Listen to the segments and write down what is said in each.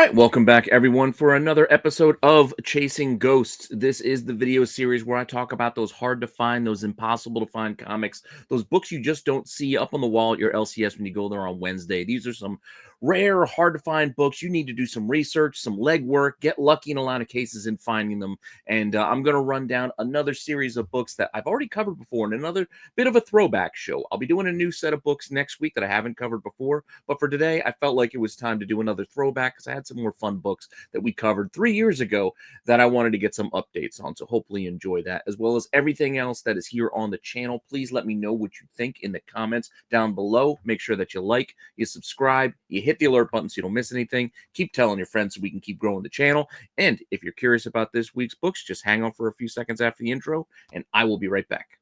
right, welcome back, everyone, for another episode of Chasing Ghosts. This is the video series where I talk about those hard to find, those impossible to find comics, those books you just don't see up on the wall at your LCS when you go there on Wednesday. These are some rare, hard to find books. You need to do some research, some legwork, get lucky in a lot of cases in finding them. And I'm going to run down another series of books that I've already covered before in another bit of a throwback show. I'll be doing a new set of books next week that I haven't covered before. But for today, I felt like it was time to do another throwback because I had some more fun books that we covered 3 years ago that I wanted to get some updates on. So hopefully you enjoy that, as well as everything else that is here on the channel. Please let me know what you think in the comments down below. Make sure that you like, you subscribe, you hit the alert button so you don't miss anything. Keep telling your friends so we can keep growing the channel. And if you're curious about this week's books, just hang on for a few seconds after the intro, and I will be right back.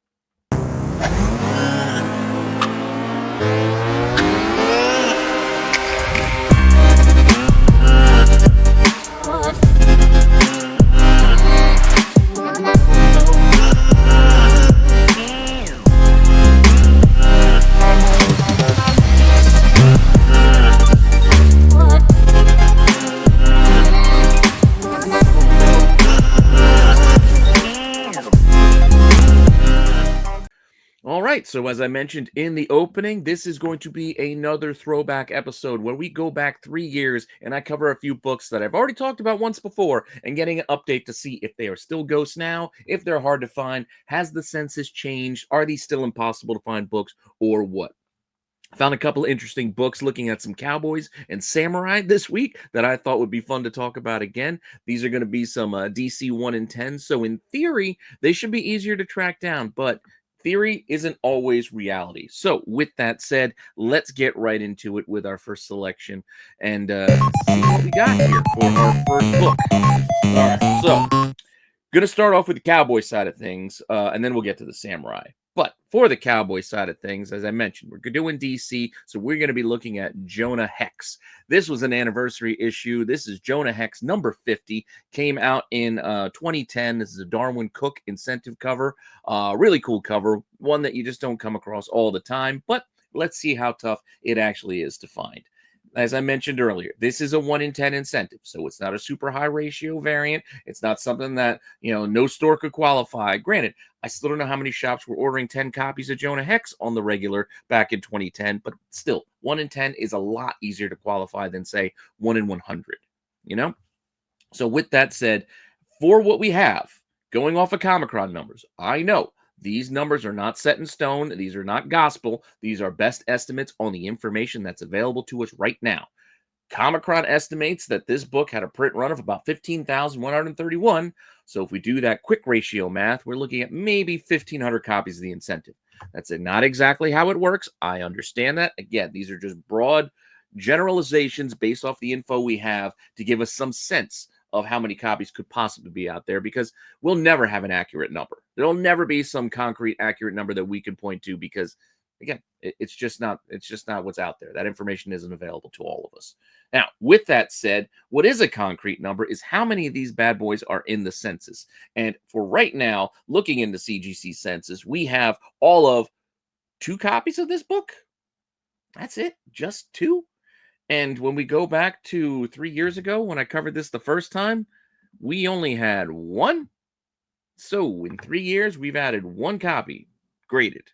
So as I mentioned in the opening, this is going to be another throwback episode where we go back 3 years and I cover a few books that I've already talked about once before and getting an update to see if they are still ghosts now, if they're hard to find, has the census changed, are these still impossible to find books, or what? I found a couple of interesting books looking at some cowboys and samurai this week that I thought would be fun to talk about again. These are going to be some DC 1 in 10, so in theory, they should be easier to track down, but theory isn't always reality. So with that said, let's get right into it with our first selection and see what we got here for our first book. All right, so going to start off with the cowboy side of things, and then we'll get to the samurai. But for the cowboy side of things, as I mentioned, we're doing DC, so we're going to be looking at Jonah Hex. This was an anniversary issue. This is Jonah Hex number 50. Came out in 2010. This is a Darwin Cook incentive cover. Really cool cover. One that you just don't come across all the time. But let's see how tough it actually is to find. As I mentioned earlier, this is a 1 in 10 incentive, so it's not a super high ratio variant. It's not something that, no store could qualify. Granted, I still don't know how many shops were ordering 10 copies of Jonah Hex on the regular back in 2010, but still, 1 in 10 is a lot easier to qualify than, say, 1 in 100, So with that said, for what we have, going off of Comicron numbers, I know these numbers are not set in stone. These are not gospel. These are best estimates on the information that's available to us right now. Comicron estimates that this book had a print run of about 15,131. So if we do that quick ratio math, we're looking at maybe 1,500 copies of the incentive. That's not exactly how it works. I understand that. Again, these are just broad generalizations based off the info we have to give us some sense of how many copies could possibly be out there, because we'll never have an accurate number. There'll never be some concrete accurate number that we can point to, because again, it's just not what's out there. That information isn't available to all of us. Now, with that said, what is a concrete number is how many of these bad boys are in the census. And for right now, looking in the CGC census, we have all of 2 copies of this book. That's it, just 2. And when we go back to 3 years ago, when I covered this the first time, we only had 1. So in 3 years, we've added 1 copy graded.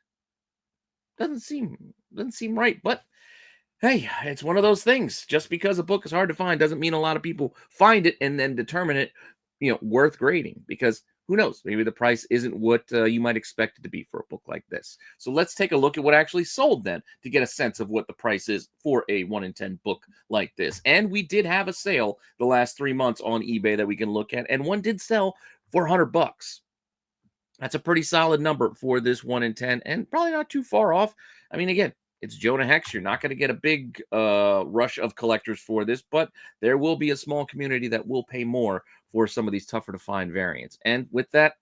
Doesn't seem right, but hey, it's one of those things. Just because a book is hard to find doesn't mean a lot of people find it and then determine it, worth grading, because who knows? Maybe the price isn't what you might expect it to be for a book like this. So let's take a look at what actually sold then to get a sense of what the price is for a 1 in 10 book like this. And we did have a sale the last 3 months on eBay that we can look at, and one did sell for $100. That's a pretty solid number for this 1 in 10, and probably not too far off. I mean, again, it's Jonah Hex. You're not going to get a big rush of collectors for this, but there will be a small community that will pay more for some of these tougher to find variants. And with that,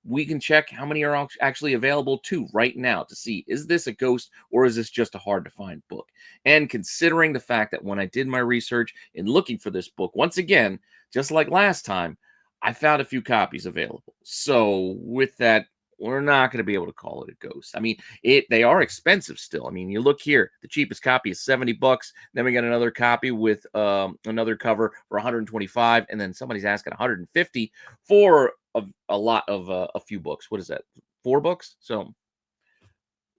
we can check how many are actually available too right now to see, is this a ghost or is this just a hard to find book? And considering the fact that when I did my research in looking for this book, once again, just like last time, I found a few copies available. So with that, we're not going to be able to call it a ghost. I mean, they are expensive still. I mean, you look here, the cheapest copy is $70. Then we got another copy with another cover for 125, and then somebody's asking 150 for a lot of a few books. What is that? 4 books? So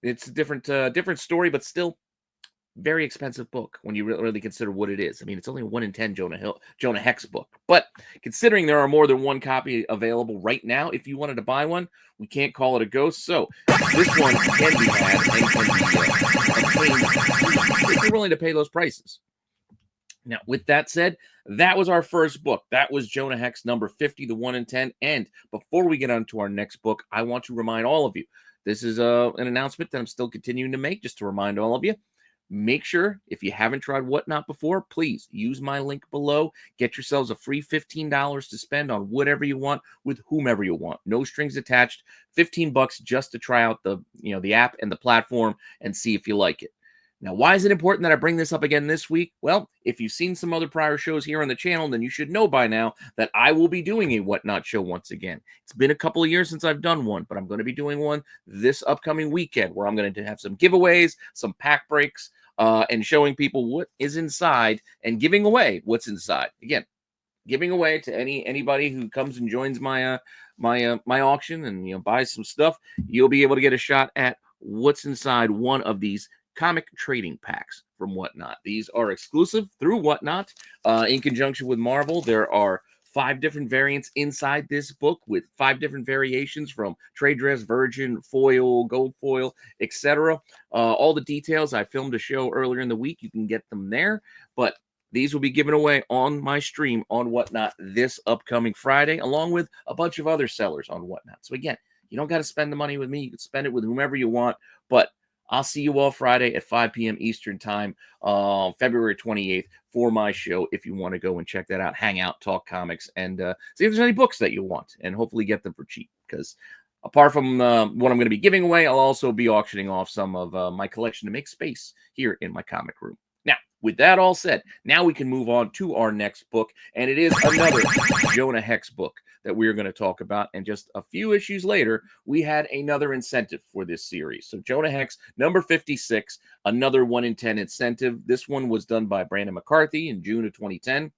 it's a different story, but still very expensive book when you really consider what it is. I mean, it's only a 1 in 10 Jonah Hex book. But considering there are more than one copy available right now, if you wanted to buy one, we can't call it a ghost. So this one can be had and can be obtained if you're willing to pay those prices. Now, with that said, that was our first book. That was Jonah Hex number 50, the 1 in 10. And before we get on to our next book, I want to remind all of you, this is an announcement that I'm still continuing to make just to remind all of you. Make sure, if you haven't tried Whatnot before, please use my link below. Get yourselves a free $15 to spend on whatever you want with whomever you want. No strings attached. $15 just to try out the app and the platform and see if you like it. Now, why is it important that I bring this up again this week? Well, if you've seen some other prior shows here on the channel, then you should know by now that I will be doing a Whatnot show once again. It's been a couple of years since I've done one, but I'm going to be doing one this upcoming weekend where I'm going to have some giveaways, some pack breaks, and showing people what is inside and giving away what's inside. Again, giving away to anybody who comes and joins my my auction and buys some stuff. You'll be able to get a shot at what's inside one of these comic trading packs from Whatnot. These are exclusive through Whatnot in conjunction with Marvel. There are 5 different variants inside this book with 5 different variations from trade dress, virgin, foil, gold foil, etc. All the details, I filmed a show earlier in the week. You can get them there, but these will be given away on my stream on Whatnot this upcoming Friday, along with a bunch of other sellers on Whatnot. So again, you don't got to spend the money with me. You can spend it with whomever you want, but I'll see you all Friday at 5 p.m. Eastern time, February 28th, for my show. If you want to go and check that out, hang out, talk comics, and see if there's any books that you want, and hopefully get them for cheap. Because apart from what I'm going to be giving away, I'll also be auctioning off some of my collection to make space here in my comic room. Now, with that all said, now we can move on to our next book, and it is another Jonah Hex book that we're going to talk about. And just a few issues later, we had another incentive for this series. So Jonah Hex, number 56, another 1 in 10 incentive. This one was done by Brandon McCarthy in June of 2010.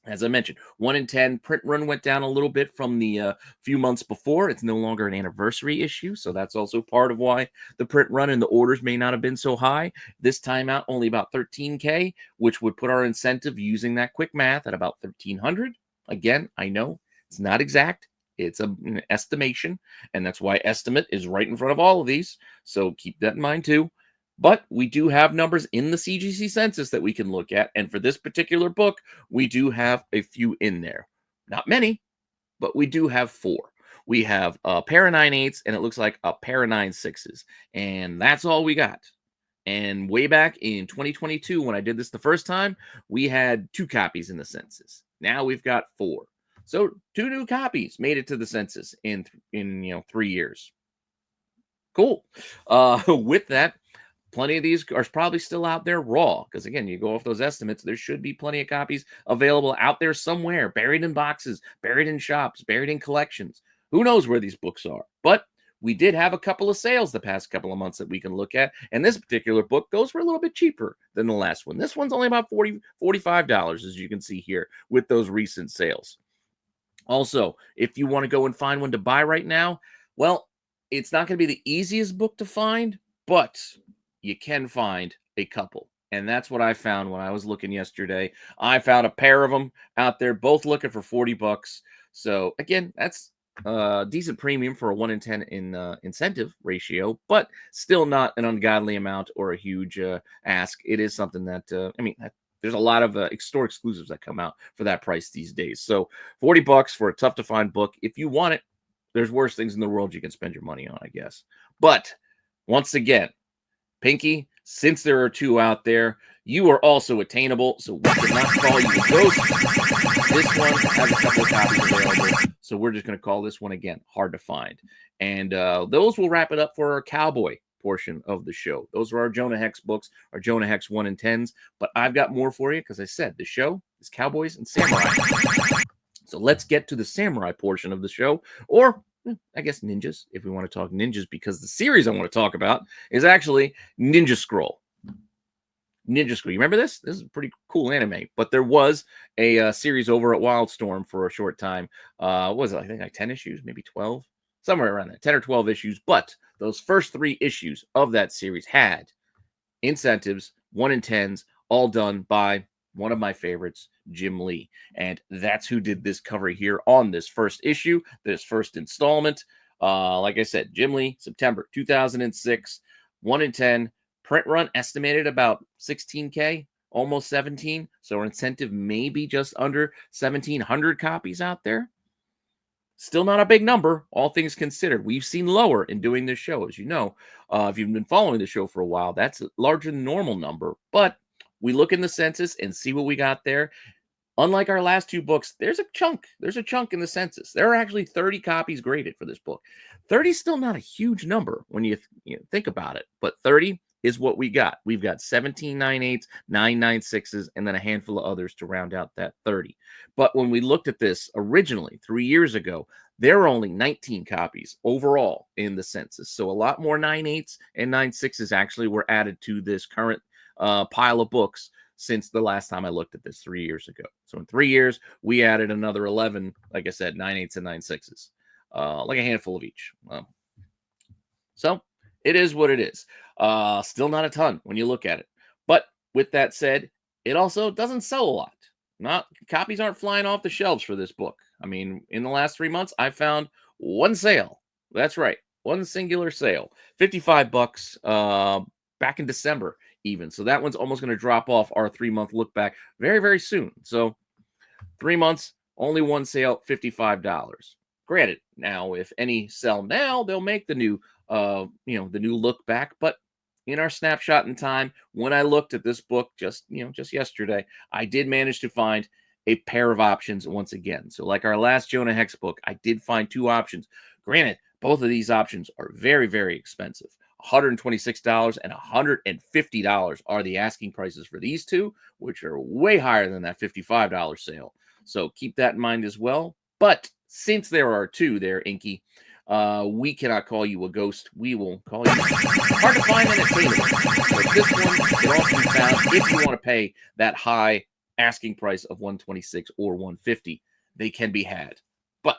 As I mentioned, 1 in 10 print run went down a little bit from the few months before. It's no longer an anniversary issue, so that's also part of why the print run and the orders may not have been so high. This time out, only about 13K, which would put our incentive, using that quick math, at about 1,300. Again, I know it's not exact. It's an estimation, and that's why estimate is right in front of all of these. So keep that in mind too. But we do have numbers in the CGC census that we can look at. And for this particular book, we do have a few in there. Not many, but we do have 4. We have a pair of 9/8s, and it looks like a pair of 9/6s. And that's all we got. And way back in 2022, when I did this the first time, we had 2 copies in the census. Now we've got 4. So 2 new copies made it to the census in 3 years. Cool. With that, plenty of these are probably still out there raw, because again, you go off those estimates, there should be plenty of copies available out there somewhere, buried in boxes, buried in shops, buried in collections. Who knows where these books are? But we did have a couple of sales the past couple of months that we can look at, and this particular book goes for a little bit cheaper than the last one. This one's only about $45, as you can see here, with those recent sales. Also, if you want to go and find one to buy right now, well, it's not going to be the easiest book to find, but you can find a couple. And that's what I found when I was looking yesterday. I found a pair of them out there, both looking for $40. So again, that's a decent premium for a 1 in 10 incentive ratio, but still not an ungodly amount or a huge ask. It is something that, there's a lot of store exclusives that come out for that price these days. So $40 for a tough to find book. If you want it, there's worse things in the world you can spend your money on, I guess. But once again, Pinky, since there are 2 out there, you are also attainable, so we cannot call you a ghost. This one has a couple of copies available, so we're just going to call this one, again, hard to find. And those will wrap it up for our cowboy portion of the show. Those are our Jonah Hex books, our Jonah Hex 1 in 10s, but I've got more for you, because I said the show is cowboys and samurai. So let's get to the samurai portion of the show, or I guess ninjas, if we want to talk ninjas, because the series I want to talk about is actually Ninja Scroll. Ninja Scroll. You remember this? This is a pretty cool anime. But there was a series over at Wildstorm for a short time. What was it? I think like 10 issues, maybe 12, somewhere around there, 10 or 12 issues. But those first 3 issues of that series had incentives, 1 in 10s, all done by one of my favorites, Jim Lee. And that's who did this cover here on this first issue, this first installment. Like I said, Jim Lee, September 2006, 1 in 10. Print run estimated about 16K, almost 17. So our incentive may be just under 1,700 copies out there. Still not a big number, all things considered. We've seen lower in doing this show, as you know. If you've been following the show for a while, that's a larger than normal number. But we look in the census and see what we got there. Unlike our last 2 books, there's a chunk. There's a chunk in the census. There are actually 30 copies graded for this book. 30 is still not a huge number when you think about it, but 30 is what we got. We've got 17 9/8s, 9 9/6s, and then a handful of others to round out that 30. But when we looked at this originally 3 years ago, there were only 19 copies overall in the census. So a lot more 9/8s and 9/6s actually were added to this current pile of books since the last time I looked at this 3 years ago. So in 3 years, we added another 11, like I said, 9/8s and 9/6s, like a handful of each. So it is what it is. Still not a ton when you look at it. But with that said, it also doesn't sell a lot. Copies aren't flying off the shelves for this book. I mean, in the last 3 months, I found one sale. That's right, one singular sale, $55 back in December even. So that one's almost going to drop off our 3-month look back very, very soon. So 3 months, only one sale, $55. Granted, now if any sell now, they'll make the new the new look back. But in our snapshot in time, when I looked at this book just yesterday, I did manage to find a pair of options once again. So like our last Jonah Hex book, I did find 2 options. Granted, both of these options are very, very expensive. $126 and $150 are the asking prices for these 2, which are way higher than that $55 sale. So keep that in mind as well. But since there are 2 there, Inky, we cannot call you a ghost. We will call you hard to find and attainable. So this one can also be found if you want to pay that high asking price of $126 or $150. They can be had. But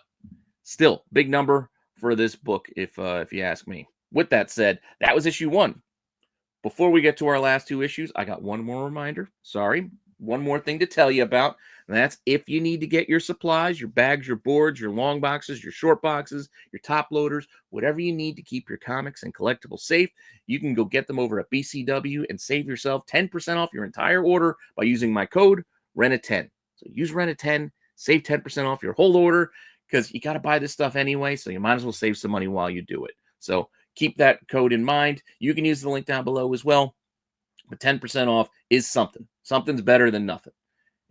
still, big number for this book, if you ask me. With that said, that was issue 1. Before we get to our last 2 issues, I got one more reminder. Sorry. One more thing to tell you about. And that's if you need to get your supplies, your bags, your boards, your long boxes, your short boxes, your top loaders, whatever you need to keep your comics and collectibles safe, you can go get them over at BCW and save yourself 10% off your entire order by using my code RENA10. So use RENA10, save 10% off your whole order because you got to buy this stuff anyway, so you might as well save some money while you do it. So keep that code in mind. You can use the link down below as well. But 10% off is something. Something's better than nothing.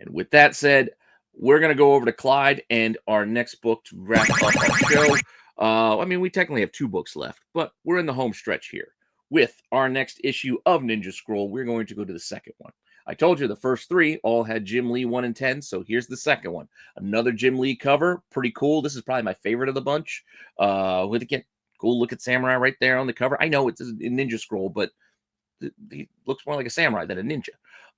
And with that said, we're going to go over to Clyde and our next book to wrap up our show. I mean, we technically have 2 books left, but we're in the home stretch here. With our next issue of Ninja Scroll, we're going to go to the second one. I told you the first 3 all had Jim Lee 1 in 10, so here's the second one. Another Jim Lee cover. Pretty cool. This is probably my favorite of the bunch. With again, cool look at Samurai right there on the cover. I know it's a Ninja Scroll, but he looks more like a samurai than a ninja.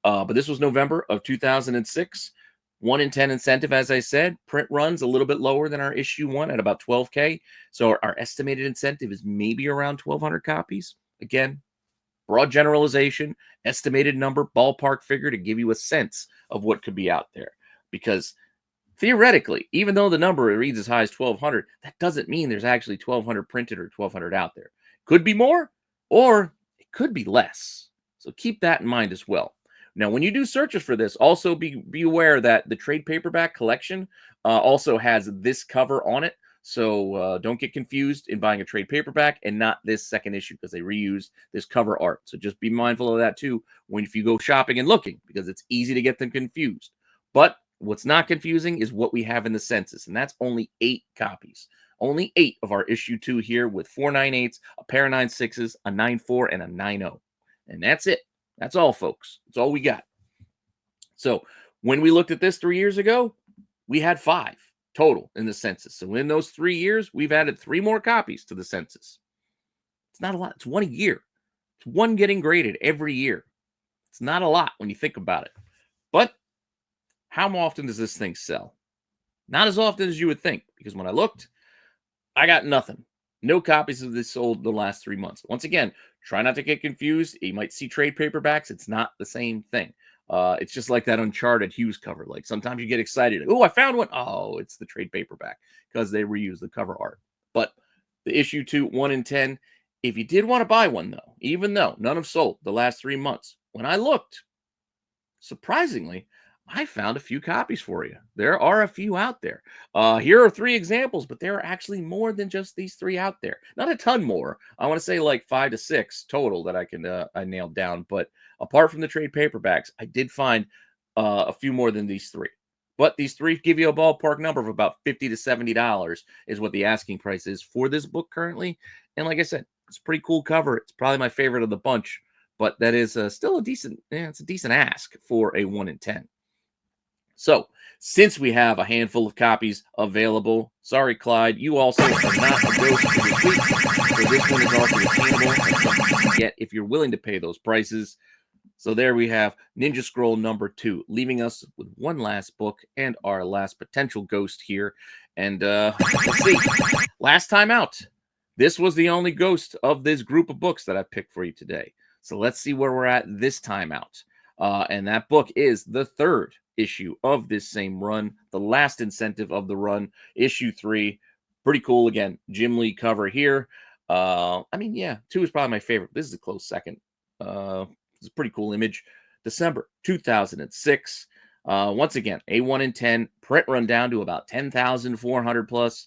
But this was November of 2006. 1 in 10 incentive, as I said. Print runs a little bit lower than our issue 1 at about 12K. So our estimated incentive is maybe around 1,200 copies. Again, broad generalization, estimated number, ballpark figure to give you a sense of what could be out there. Because theoretically, even though the number reads as high as 1,200, that doesn't mean there's actually 1,200 printed or 1,200 out there. Could be more, or it could be less. So keep that in mind as well. Now, when you do searches for this, also be aware that the trade paperback collection also has this cover on it. So don't get confused in buying a trade paperback and not this second issue because they reused this cover art. So just be mindful of that too if you go shopping and looking, because it's easy to get them confused. But what's not confusing is what we have in the census, and that's only 8 copies. Only 8 of our issue 2 here with 4 9/8s, a pair of 9/6s, a 9/4, and a 9/0. And that's it. That's all, folks. That's all we got. So when we looked at this 3 years ago, we had 5. total in the census. So in those 3 years, we've added 3 more copies to the census. It's not a lot. It's one a year. It's one getting graded every year. It's not a lot when you think about it. But how often does this thing sell? Not as often as you would think, because when I looked, I got nothing. No copies of this sold the last 3 months. Once again, try not to get confused. You might see trade paperbacks. It's not the same thing. It's just like that Uncharted Hughes cover. Like sometimes you get excited. Oh, I found one. Oh, it's the trade paperback because they reuse the cover art. But the issue 2, 1 in 10. If you did want to buy one, though, even though none have sold the last 3 months, when I looked, surprisingly, I found a few copies for you. There are a few out there. Here are 3 examples, but there are actually more than just these 3 out there. Not a ton more. I want to say like 5 to 6 total that I nailed down. But apart from the trade paperbacks, I did find a few more than these 3. But these 3 give you a ballpark number of about $50 to $70 is what the asking price is for this book currently. And like I said, it's a pretty cool cover. It's probably my favorite of the bunch. But that is still a decent, it's a decent ask for a 1 in 10. So, since we have a handful of copies available, sorry, Clyde, you also are not a ghost for this week. So this one is also attainable and something you can get if you're willing to pay those prices. So there we have Ninja Scroll number 2, leaving us with one last book and our last potential ghost here. And let's see. Last time out, this was the only ghost of this group of books that I picked for you today. So let's see where we're at this time out. And that book is the 3rd issue of this same run, the last incentive of the run, issue 3. Pretty cool. Again, Jim Lee cover here. I mean, yeah, 2 is probably my favorite. This is a close second. It's a pretty cool image. December 2006. Once again, a 1 in 10, print run down to about 10,400 plus.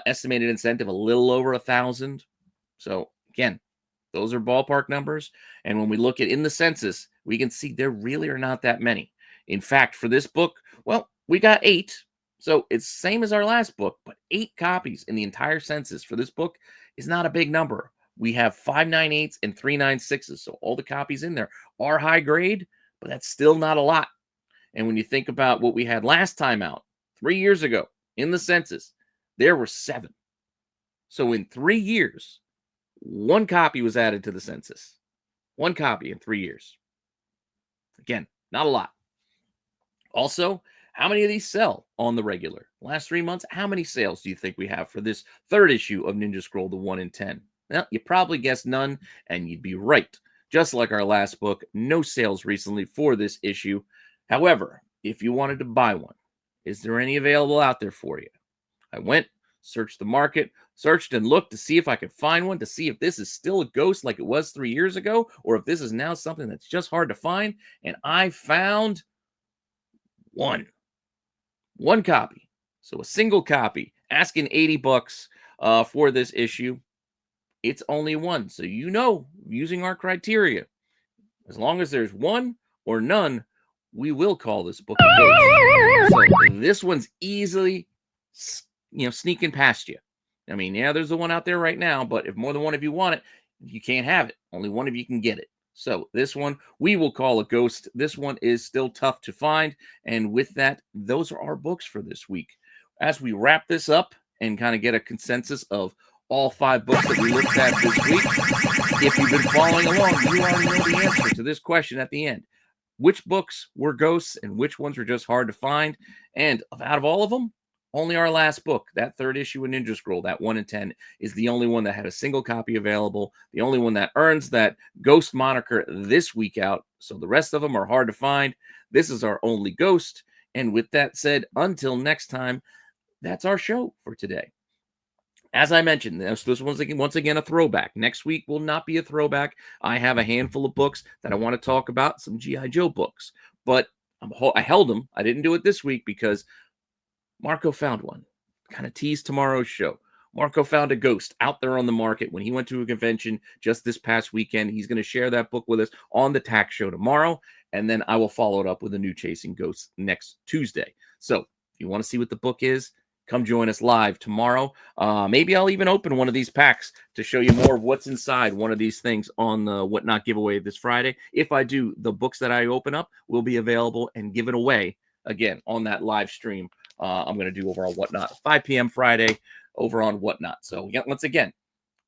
Estimated incentive a little over 1,000. So again, those are ballpark numbers. And when we look at in the census, we can see there really are not that many. In fact, for this book, well, we got 8. So it's same as our last book, but 8 copies in the entire census for this book is not a big number. We have 598s and 396s. So all the copies in there are high grade, but that's still not a lot. And when you think about what we had last time out, 3 years ago in the census, there were 7. So in 3 years, 1 copy was added to the census. 1 copy in 3 years. Again, not a lot. Also, how many of these sell on the regular? Last 3 months, how many sales do you think we have for this 3rd issue of Ninja Scroll, the 1 in 10? Well, you probably guessed none, and you'd be right. Just like our last book, no sales recently for this issue. However, if you wanted to buy one, is there any available out there for you? I went, searched the market, searched and looked to see if I could find one, to see if this is still a ghost like it was 3 years ago, or if this is now something that's just hard to find. And I found one copy. So a single copy, asking $80 for this issue. It's only 1. So using our criteria, as long as there's 1 or none, we will call this book a ghost. So this one's easily, sneaking past you. I mean, yeah, there's the one out there right now, but if more than one of you want it, you can't have it. Only one of you can get it. So this one we will call a ghost. This one is still tough to find. And with that, those are our books for this week. As we wrap this up and kind of get a consensus of all 5 books that we looked at this week, if you've been following along, you already know the answer to this question at the end. Which books were ghosts and which ones were just hard to find? And out of all of them, only our last book, that 3rd issue of Ninja Scroll, that 1 in 10, is the only one that had a single copy available, the only one that earns that ghost moniker this week out. So the rest of them are hard to find. This is our only ghost. And with that said, until next time, that's our show for today. As I mentioned, this one's once again a throwback. Next week will not be a throwback. I have a handful of books that I want to talk about, some G.I. Joe books. But I held them. I didn't do it this week because Marco found one. Kind of teased tomorrow's show. Marco found a ghost out there on the market when he went to a convention just this past weekend. He's going to share that book with us on the tax show tomorrow. And then I will follow it up with a new Chasing Ghosts next Tuesday. So if you want to see what the book is, come join us live tomorrow. Maybe I'll even open one of these packs to show you more of what's inside one of these things on the Whatnot giveaway this Friday. If I do, the books that I open up will be available and given away again on that live stream I'm going to do over on Whatnot, 5 p.m. Friday over on Whatnot. So once again,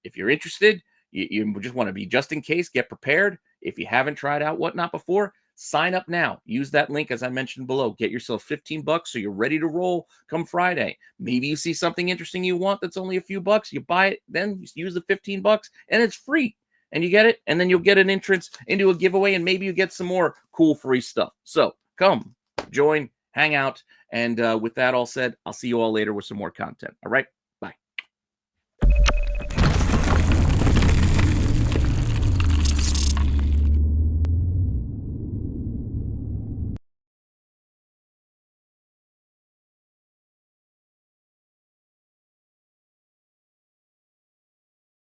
if you're interested, you just want to be just in case, get prepared. If you haven't tried out Whatnot before, sign up now. Use that link as I mentioned below. Get yourself 15 bucks so you're ready to roll come Friday. Maybe you see something interesting you want that's only a few bucks. You buy it, then you use the 15 bucks and it's free. And you get it, and then you'll get an entrance into a giveaway, and maybe you get some more cool free stuff. So come, join, hang out, and with that all said, I'll see you all later with some more content. All right?